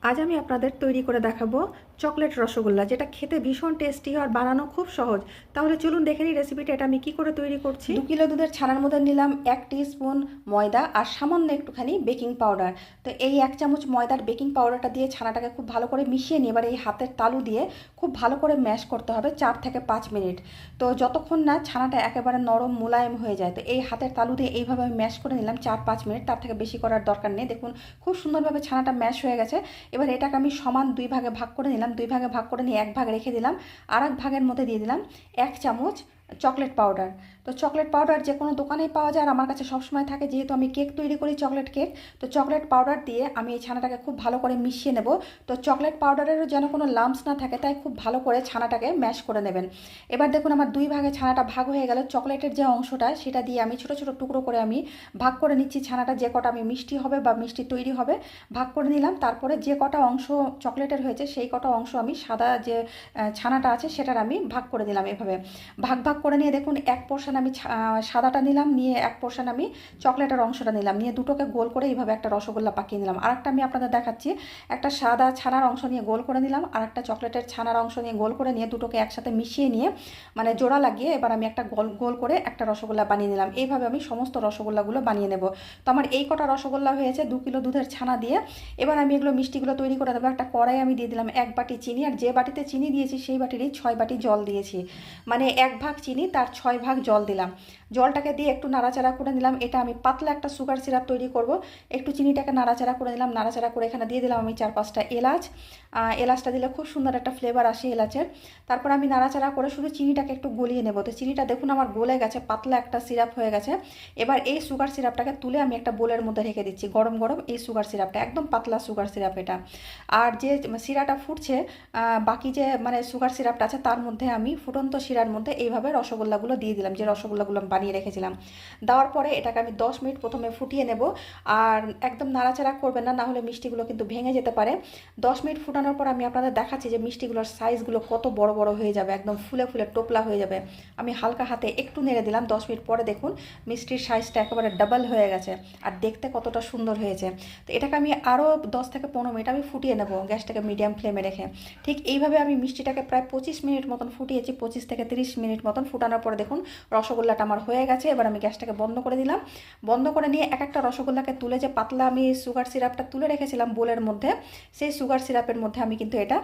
আজ আমি আপনাদের তৈরি করে দেখাবো চকলেট রসগোল্লা, যেটা খেতে ভীষণ টেস্টি আর বানানো খুব সহজ। তাহলে চলুন দেখে নিই রেসিপিটা, এটা আমি কি করে তৈরি করছি। 2 কিলো দুধের ছানার মধ্যে নিলাম 1 টিস্পুন ময়দা আর সামান্য একটুখানি বেকিং পাউডার। তো এই 1 চামচ ময়দার বেকিং পাউডারটা দিয়ে ছানাটাকে খুব ভালো করে মিশিয়ে নিয়ে এবার এই হাতের তালু দিয়ে খুব ভালো করে ম্যাশ করতে হবে 4 থেকে 5 মিনিট। তো যতক্ষণ না ছানাটা একেবারে নরম মোলায়েম হয়ে যায়, তো এই হাতের তালু দিয়ে এইভাবে আমি ম্যাশ করে নিলাম 4-5 মিনিট, তার থেকে বেশি করার দরকার নেই। দেখুন খুব সুন্দরভাবে ছানাটা ম্যাশ হয়ে গেছে। এবার এটাকে আমি সমান 2 ভাগে ভাগ করে নিলাম, 2 ভাগে ভাগ করে নিয়ে 1 ভাগ রেখে দিলাম, আর 1 ভাগের মধ্যে দিয়ে দিলাম 1 চামচ চকলেট পাউডার। তো চকলেট পাউডার যে কোনো দোকানেই পাওয়া যায়, আর আমার কাছে সবসময় থাকে, যেহেতু আমি কেক তৈরি করি, চকলেট কেক। তো চকলেট পাউডার দিয়ে আমি এই ছানাটাকে খুব ভালো করে মিশিয়ে নেব। তো চকলেট পাউডারেরও যেন কোনো লাম্পস না থাকে, তাই খুব ভালো করে ছানাটাকে ম্যাশ করে নেবেন। এবার দেখুন আমার 2 ভাগে ছানাটা ভাগ হয়ে গেল। চকলেটের যে অংশটা সেটা দিয়ে আমি ছোটো ছোটো টুকরো করে আমি ভাগ করে নিচ্ছি ছানাটা, যে কটা আমি মিষ্টি হবে বা মিষ্টি তৈরি হবে ভাগ করে নিলাম। তারপরে যে কটা অংশ চকলেটের হয়েছে সেই কটা অংশ আমি সাদা যে ছানাটা আছে সেটার আমি ভাগ করে দিলাম। এভাবে ভাগ ভাগ করে নিয়ে দেখুন 1 পোর্শন আমি সাদাটা নিলাম, নিয়ে 1 পোর্শন আমি চকলেটের অংশটা নিলাম, নিয়ে দুটোকে গোল করে এইভাবে একটা রসগোল্লা পাকিয়ে নিলাম। আরেকটা আমি আপনাদের দেখাচ্ছি, একটা সাদা ছানার অংশ নিয়ে গোল করে নিলাম, আর একটা চকলেটের ছানার অংশ নিয়ে গোল করে নিয়ে দুটোকে একসাথে মিশিয়ে নিয়ে মানে জোড়া লাগিয়ে এবার আমি একটা গোল গোল করে একটা রসগোল্লা বানিয়ে নিলাম। এইভাবে আমি সমস্ত রসগোল্লাগুলো বানিয়ে নেব। তো আমার এই কটা রসগোল্লা হয়েছে 2 কিলো দুধের ছানা দিয়ে। এবার আমি এগুলো মিষ্টিগুলো তৈরি করে দেবো। একটা কড়াই আমি দিয়ে দিলাম 1 বাটি চিনি, আর যে বাটিতে চিনি দিয়েছি সেই বাটিরই 6 বাটি জল দিয়েছি, মানে 1 ভাগ চিনি তার 6 ভাগ জল দিলাম। জলটাকে দিয়ে একটু নাড়াচাড়া করে নিলাম। এটা আমি পাতলা একটা সুগার সিরাপ তৈরি করব। একটু চিনিটাকে নাড়াচাড়া করে নিলাম, নাড়াচাড়া করে এখানে দিয়ে দিলাম আমি 4-5টা এলাচ। এলাচটা দিলে খুব সুন্দর একটা ফ্লেভার আসে এলাচের। তারপর আমি নাড়াচাড়া করে শুধু চিনিটাকে একটু গলিয়ে নেব। তো চিনিটা দেখুন আমার গলে গেছে, পাতলা একটা সিরাপ হয়ে গেছে। এবার এই সুগার সিরাপটাকে তুলে আমি একটা বোলের মধ্যে রেখে দিচ্ছি। গরম গরম এই সুগার সিরাপটা, একদম পাতলা সুগার সিরাপ এটা। আর যে সিরাটা ফুটছে, বাকি যে মানে সুগার সিরাপটা আছে তার মধ্যে আমি ফুটন্ত শিরার মধ্যে এইভাবে রসগোল্লাগুলো দিয়ে দিলাম, যে রসগোল্লাগুলো আমি বানিয়ে রেখেছিলাম। দেওয়ার পরে এটাকে আমি 10 মিনিট প্রথমে ফুটিয়ে নেব। আর একদম নাড়াচাড়া করবেন না, নাহলে মিষ্টিগুলো কিন্তু ভেঙে যেতে পারে। 10 মিনিট ফুটানোর পর আমি আপনাদের দেখাচ্ছি যে মিষ্টিগুলোর সাইজগুলো কত বড় বড় হয়ে যাবে, একদম ফুলে ফুলে টোপলা হয়ে যাবে। আমি হালকা হাতে একটু নেড়ে দিলাম। 10 মিনিট পরে দেখুন মিষ্টির সাইজটা একেবারে ডাবল হয়ে গেছে, আর দেখতে কতটা সুন্দর হয়েছে। তো এটাকে আমি আরও 10 থেকে 15 মিনিট আমি ফুটিয়ে নেব গ্যাসটাকে মিডিয়াম ফ্লেমে রেখে। ঠিক এইভাবে আমি মিষ্টিটাকে প্রায় 25 মিনিট মতন ফুটিয়েছি, 25 থেকে 30 মিনিট মতন ফুটানোর পরে দেখুন রসগোল্লাটা আমার হয়ে গেছে। এবার আমি গ্যাসটাকে বন্ধ করে দিলাম। বন্ধ করে নিয়ে এক একটা রসগোল্লাকে তুলে, যে পাতলা আমি সুগার সিরাপটা তুলে রেখেছিলাম বোলের মধ্যে, সেই সুগার সিরাপের মধ্যে আমি কিন্তু এটা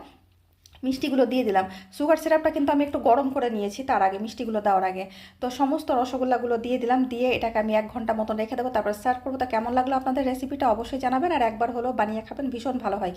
মিষ্টিগুলো দিয়ে দিলাম। সুগার সিরাপটা কিন্তু আমি একটু গরম করে নিয়েছি তার আগে, মিষ্টিগুলো দেওয়ার আগে। তো সমস্ত রসগোল্লাগুলো দিয়ে দিলাম, দিয়ে এটাকে আমি 1 ঘন্টা মতন রেখে দেবো, তারপর সার্ভ করবো। তা কেমন লাগলো আপনাদের রেসিপিটা অবশ্যই জানাবেন, আর একবার হলেও বানিয়ে খাবেন, ভীষণ ভালো হয় খেতে।